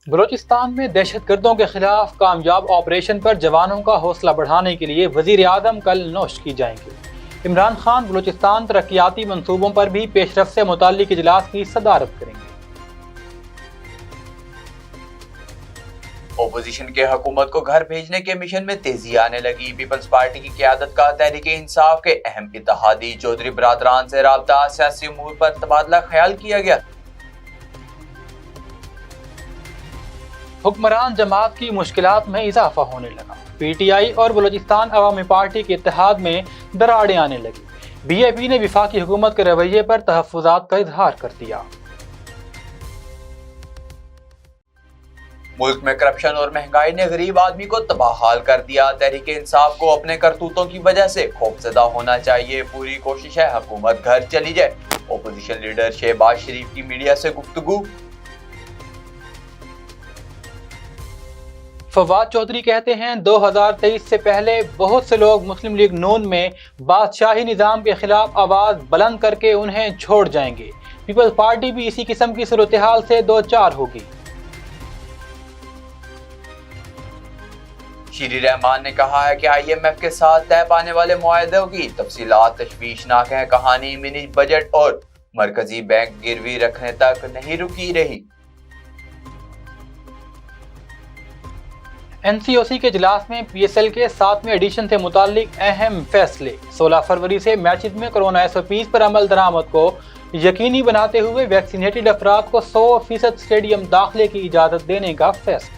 बलूचिस्तान में दहशतगर्दों के खिलाफ कामयाब ऑपरेशन पर जवानों का हौसला बढ़ाने के लिए वजीर आज़म कल नौश की जाएंगे। इमरान खान बलूचिस्तान तरक्याती मंसूबों पर भी पेशरफ से मुताल्लिक इजलास की सदारत करेंगे। ओपोजिशन के हुकूमत को घर भेजने के मिशन में तेजी आने लगी। पीपल्स पार्टी की क़यादत का तहरीक इंसाफ के अहम इत्तेहादी चौधरी बरादरान से राब्ता, सियासी उमूर पर तबादला ख्याल किया गया। हुक्मरान जमात की मुश्किलात में इजाफा होने लगा। PTI और बलूचिस्तान अवामी पार्टी के इत्तेहाद में दरारें आने लगी। BAP ने वफाकी हुकूमत के रवैये पर तहफ़्फ़ुज़ात का इजहार कर दिया। मुल्क में करप्शन और महंगाई ने गरीब आदमी को तबाहाल कर दिया। तहरीक इंसाफ को अपने करतूतों की वजह से खौफजदा होना चाहिए। पूरी कोशिश है हुकूमत घर चली जाए। ओपोजिशन लीडर शहबाज शरीफ की मीडिया से गुफ्तगू। फवाद चौधरी कहते हैं 2023 से पहले बहुत से लोग मुस्लिम लीग नून में बादशाही निज़ाम के खिलाफ आवाज़ बुलंद करके उन्हें छोड़ जाएंगे। पीपल्स पार्टी भी इसी किस्म की सूरत हाल से दो चार होगी। शीरी रहमान ने कहा है कि IMF के साथ तय पाने वाले मुआहदों की तफसीलात तशवीशनाक है। कहानी मिनी बजट और मरकजी बैंक गिरवी रखने तक नहीं रुकी रही। NCOC के इजलास में PSL के 7वें एडिशन से मुताल्लिक अहम फैसले। 16 फरवरी से मैचेस में कोरोना SOPs पर अमल दरामद को यकीनी बनाते हुए वैक्सीनेटेड अफराद को 100% स्टेडियम दाखिले की इजाज़त देने का फैसला।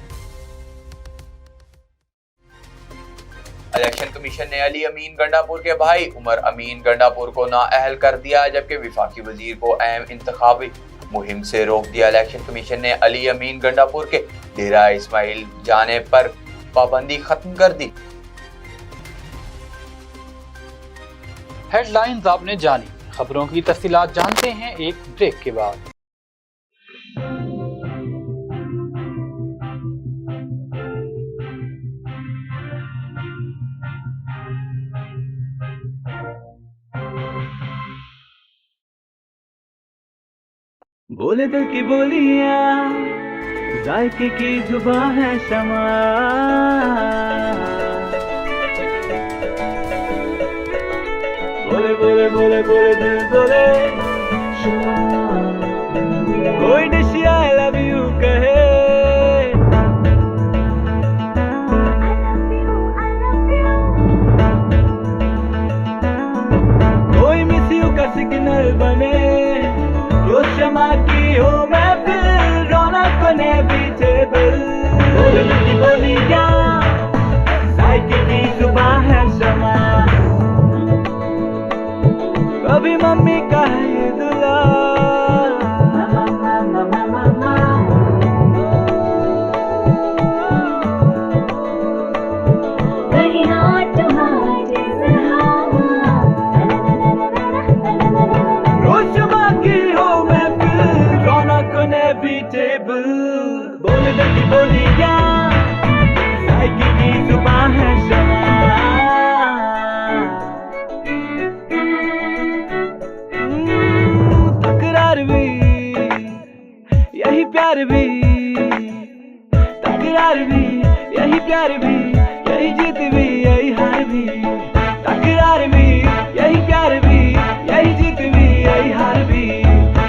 इलेक्शन कमीशन ने अली अमीन गंडापुर के भाई उमर अमीन गंडापुर को नाअहल कर दिया, जबकि वफाकी वजीर को अहम इंतखाबी मुहिम से रोक दिया। इलेक्शन कमीशन ने अली अमीन गंडापुर के डेरा इस्माइल जाने पर पाबंदी खत्म कर दी। हेडलाइंस आपने जानी, खबरों की तफसीलात जानते हैं एक ब्रेक के बाद। बोले दिल की बोलियां, जायके की जुबान है शमा। बोले बोले बोले बोले दिल बोले शमा। कोई डिशी आई लव यू कहे, कोई मिस यू का सिग्नल बने। जो शमा की हो महफिल, रौनक बने पीछे बिल। बोली क्या साइकिल की जुबान है शमा। कभी मम्मी का है ये दुला, बोली क्या साइकिल की जुबान है शमा। तकरार भी यही प्यार भी, तकरार भी यही प्यार भी, यही जीत भी यही हार भी। तकरार भी यही प्यार भी, यही जीत भी यही हार भी।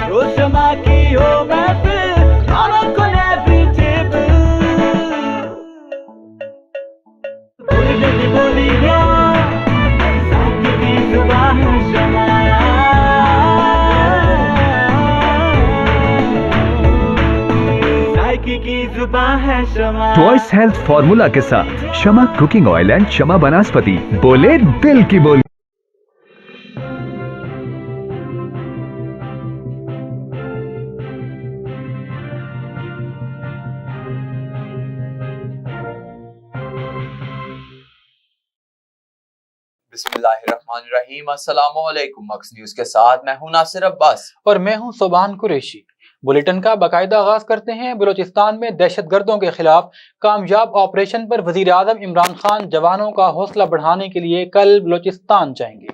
रोज शमा की हो महफिल, ट्वाइस हेल्थ फॉर्मूला के साथ शमा कुकिंग ऑयल एंड शमा वनस्पति। बोले दिल की बोली। बिस्मिल्लाहिर्रहमानिर्रहीम। अस्सलामुअलैकुम। मक्स न्यूज के साथ मैं हूं नासिर अब्बास और मैं हूं सुभान कुरैशी। बुलेटिन का बाकायदा आगाज करते हैं। बलूचिस्तान में दहशतगर्दों के खिलाफ कामयाब ऑपरेशन पर वजीर आजम इमरान खान जवानों का हौसला बढ़ाने के लिए कल बलूचिस्तान जाएंगे।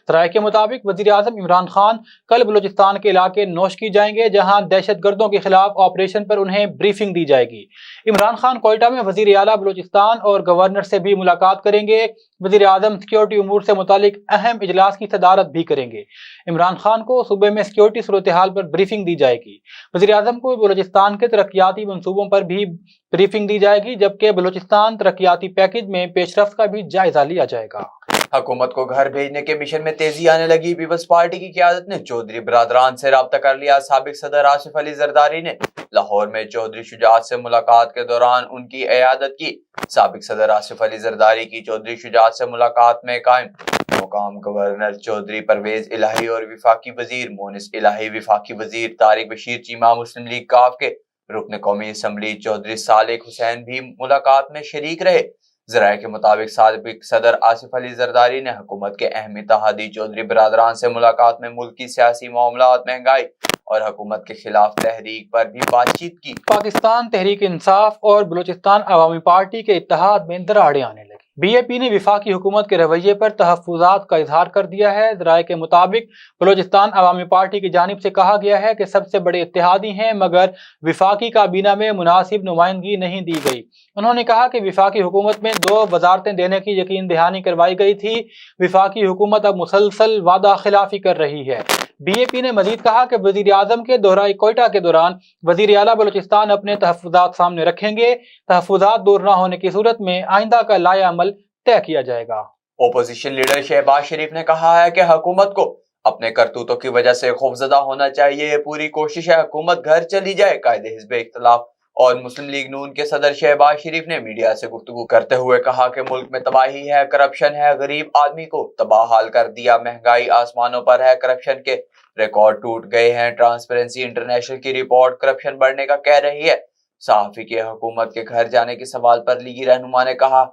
सराय के मुताबिक वजीर आजम इमरान खान कल बलूचिस्तान के इलाके नौशकी जाएंगे, जहां दहशतगर्दों के खिलाफ ऑपरेशन पर उन्हें ब्रीफिंग दी जाएगी। इमरान खान कोयटा में वजीर आला बलूचिस्तान और गवर्नर से भी मुलाकात करेंगे। वजीर आजम सिक्योरिटी उमूर से मुतालिक अहम इजलास की सदारत भी करेंगे। इमरान खान को सूबे में सिक्योरिटी सूरत हाल पर ब्रीफिंग दी जाएगी। वजीर आजम को बलूचिस्तान के तरक्याती मंसूबों पर भी ब्रीफिंग दी जाएगी, जबकि बलूचिस्तान तरक्याती पैकेज में पेशरफ्त का भी जायजा लिया जाएगा। हुकूमत को घर भेजने के मिशन में तेजी आने लगी। पीपल्स पार्टी की क़यादत ने चौधरी बरादरान से राब्ता कर लिया। साबिक सदर आसिफ अली जरदारी ने लाहौर में चौधरी शुजात से मुलाकात के दौरान उनकी इयादत की। साबिक सदर आसिफ अली जरदारी की चौधरी शुजात से मुलाकात में कायम मुकाम गवर्नर चौधरी परवेज इलाही और विफाकी वजीर मोनिस इलाही, विफाकी वजीर तारिक बशीर चीमा, मुस्लिम लीग काफ के रुकन कौमी असम्बली चौधरी सालिक हुसैन भी मुलाकात में शरीक रहे। ज़राए के मुताबिक साबिक सदर आसिफ अली जरदारी ने हुकूमत के अहम इत्तेहादी चौधरी बरादरान से मुलाकात में मुल्क की सियासी मामलात, महंगाई और हुकूमत के खिलाफ तहरीक पर भी बातचीत की। पाकिस्तान तहरीक इंसाफ और बलूचिस्तान अवामी पार्टी के इत्तेहाद में दरारें आने लगी। BAP ने विफाकी हुकूमत के रवैये पर तहफ़्फ़ुज़ात का इजहार कर दिया है। ज़राए के मुताबिक बलूचिस्तान अवामी पार्टी की जानिब से कहा गया है कि सबसे बड़े इत्तेहादी हैं, मगर विफाकी काबीना में मुनासिब नुमाइंदगी नहीं दी गई। उन्होंने कहा कि विफाकी हुकूमत में 2 वजारतें देने की यकीन दहानी करवाई गई थी। विफाकी हुकूमत अब मुसलसल वादा खिलाफी कर रही है। BAP ने मजीद कहा कि वजीर आजम के दौराए कोयटा के दौरान वजीर आला बलूचिस्तान अपने तहफ़्फ़ुज़ात सामने रखेंगे। तहफ़्फ़ुज़ात दूर न होने की सूरत में आइंदा का लाया अमल तय किया जाएगा। ओपोजिशन लीडर शहबाज शरीफ ने कहा है कि हुकूमत को अपने करतूतों की वजह से खौफजदा होना चाहिए। ये पूरी कोशिश है हुकूमत घर चली जाए। कायदे हिज़्ब इख्तिलाफ और मुस्लिम लीग नून के सदर शहबाज शरीफ ने मीडिया से गुफ्तगू करते हुए कहा कि मुल्क में तबाही है, करप्शन है, गरीब आदमी को तबाह हाल कर दिया, महंगाई आसमानों पर है, करप्शन के रिकॉर्ड टूट गए हैं। ट्रांसपेरेंसी इंटरनेशनल की रिपोर्ट करप्शन बढ़ने का कह रही है। सहाफ़ी के हुकूमत के घर जाने के सवाल पर लीगी रहनुमा ने कहा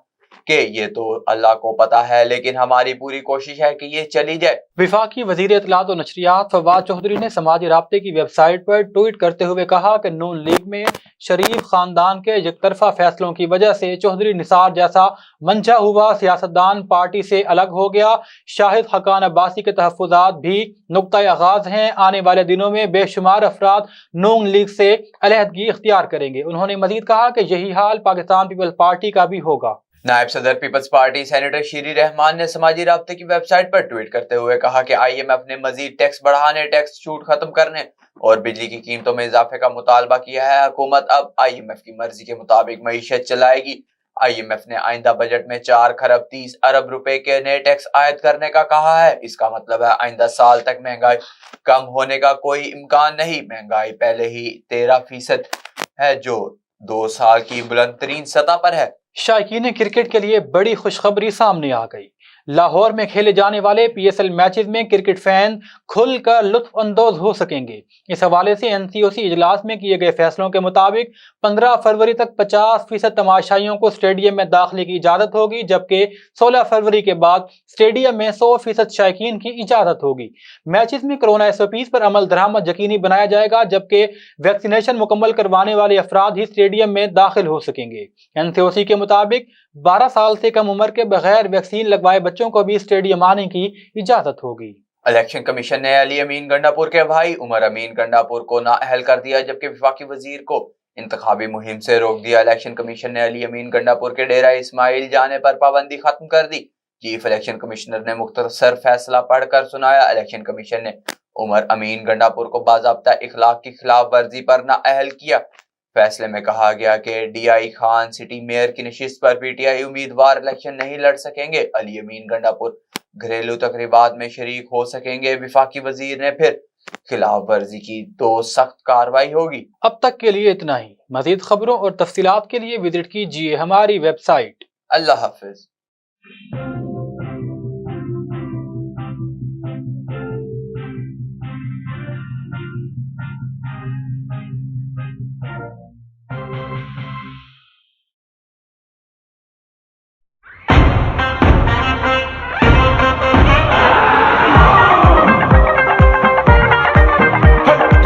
कि ये तो अल्लाह को पता है, लेकिन हमारी पूरी कोशिश है कि ये चली जाए। विफाकी वजीर इत्तलात और नशरियात फवाद चौधरी ने समाजी राब्ते की वेबसाइट पर ट्वीट करते हुए कहा कि नून लीग में शरीफ खानदान के एकतरफा फैसलों की वजह से चौधरी निसार जैसा मंशा हुआ सियासतदान पार्टी से अलग हो गया। शाहिद हकान अब्बासी के तहफ़्फ़ुज़ात भी नुक्ता आगाज हैं। आने वाले दिनों में बेशुमार अफराद नून लीग से अलहदगी इख्तियार करेंगे। उन्होंने मजीद कहा कि यही हाल पाकिस्तान पीपल्स पार्टी का भी होगा। नायब सदर पीपल्स पार्टी सेनेटर शीरी रहमान ने समाजी राब्ते की वेबसाइट पर ट्वीट करते हुए कहा कि IMF ने मजीद टैक्स बढ़ाने, टैक्स छूट खत्म करने और बिजली की कीमतों में इजाफे का मुतालबा किया है। हुकूमत अब IMF की मर्जी के मुताबिक मईशत चलाएगी। IMF ने आइंदा बजट में 4 खरब 30 अरब रुपए के नए टैक्स आयद करने का कहा है। इसका मतलब है आइंदा साल तक महंगाई कम होने का कोई इम्कान नहीं। महंगाई पहले ही 13% है, जो 2 साल की बुलंद तरीन सतह पर है। शायकीन क्रिकेट के लिए बड़ी खुशखबरी सामने आ गई। लाहौर में खेले जाने वाले PSL मैचेस में क्रिकेट फैन खुलकर लुत्फ अंदोज हो सकेंगे। इस हवाले से NCOC इजलास में किए गए फैसलों के मुताबिक 15 फरवरी तक 50% तमाशाइयों को स्टेडियम में दाखिले की इजाजत होगी, जबकि 16 फरवरी के बाद स्टेडियम में 100% शायकीन की इजाजत होगी। मैचेस में कोरोना SOPs पर अमल दरामद यकीनी बनाया जाएगा, जबकि वैक्सीनेशन मुकम्मल करवाने वाले अफराद ही स्टेडियम में दाखिल हो सकेंगे। NCOC के मुताबिक 12 साल से कम उम्र के बगैर वैक्सीन लगवाए बच्चों को भी स्टेडियम आने की इजाजत होगी। इलेक्शन कमीशन ने अली अमीन गंडापुर के भाई उमर अमीन गंडापुर को नाअहल कर दिया, जबकि वफाकी वजीर को इंतखाबी मुहिम से रोक दिया। इलेक्शन कमीशन ने अली अमीन गंडापुर के डेरा इस्माइल जाने पर पाबंदी खत्म कर दी। चीफ इलेक्शन कमिश्नर ने मुख्तसर फैसला पढ़कर सुनाया। इलेक्शन कमीशन ने उमर अमीन गंडापुर को बाज़ाब्ता इखलाक की खिलाफ वर्जी पर नाअहल किया। फैसले में कहा गया कि DI खान सिटी मेयर की नशिस्त पर PTI उम्मीदवार इलेक्शन नहीं लड़ सकेंगे। अली अमीन गंडापुर घरेलू तकरीबात में शरीक हो सकेंगे। विफाकी वजीर ने फिर खिलाफ वर्जी की तो सख्त कार्रवाई होगी। अब तक के लिए इतना ही। मजीद खबरों और तफसीलात के लिए विजिट कीजिए हमारी वेबसाइट। अल्लाह हाफिज।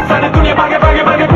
सारी दुनिया भागे भागे भागे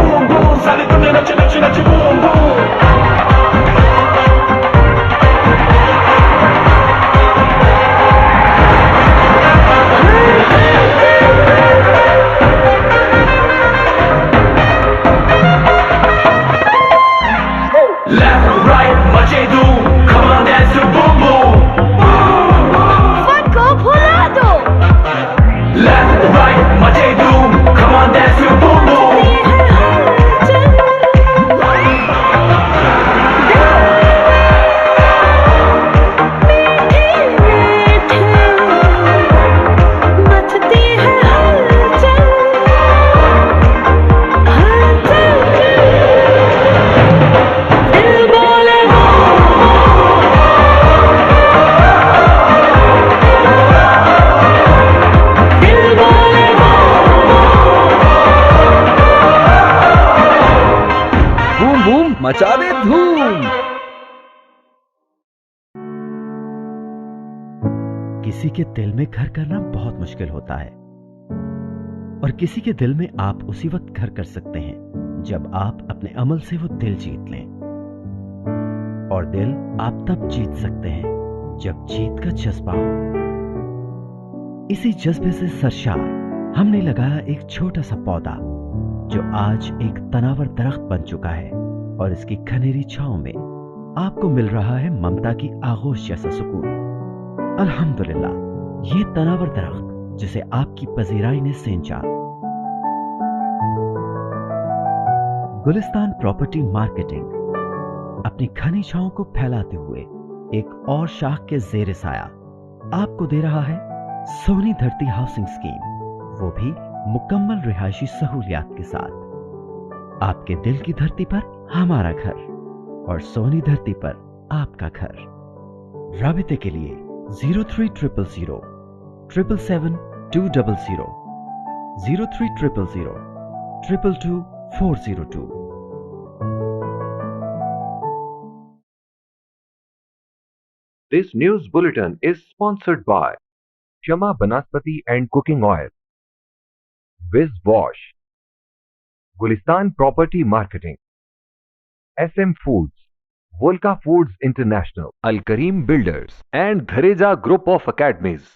धूम। किसी के दिल में घर करना बहुत मुश्किल होता है और किसी के दिल में आप उसी वक्त घर कर सकते हैं जब आप अपने अमल से वो दिल जीत लें। और दिल आप तब जीत सकते हैं जब जीत का जज्बा हो। इसी जज्बे से सरशार हमने लगाया एक छोटा सा पौधा जो आज एक तनावर दरख्त बन चुका है और इसकी घनेरी छांव में आपको मिल रहा है ममता की आगोश जैसा सुकून। अल्हम्दुलिल्लाह, ये तनावर दरख्त जिसे आपकी पजीराई ने सेंचा। गुलिस्तान प्रॉपर्टी मार्केटिंग अपनी घनी छांव को फैलाते हुए एक और शाख के जेर साया आपको दे रहा है सोनी धरती हाउसिंग स्कीम, वो भी मुकम्मल रिहायशी सहूलियात के साथ। आपके दिल की धरती पर हमारा घर और सोनी धरती पर आपका घर। राबिते के लिए 0300 777 200 0300 222 402। This news bulletin is sponsored by Shama Banaspati and Cooking Oil, Wiz Wash, Gulistan Property Marketing, SM Foods, Volca Foods International, Al Kareem Builders and Dhareja Group of Academies.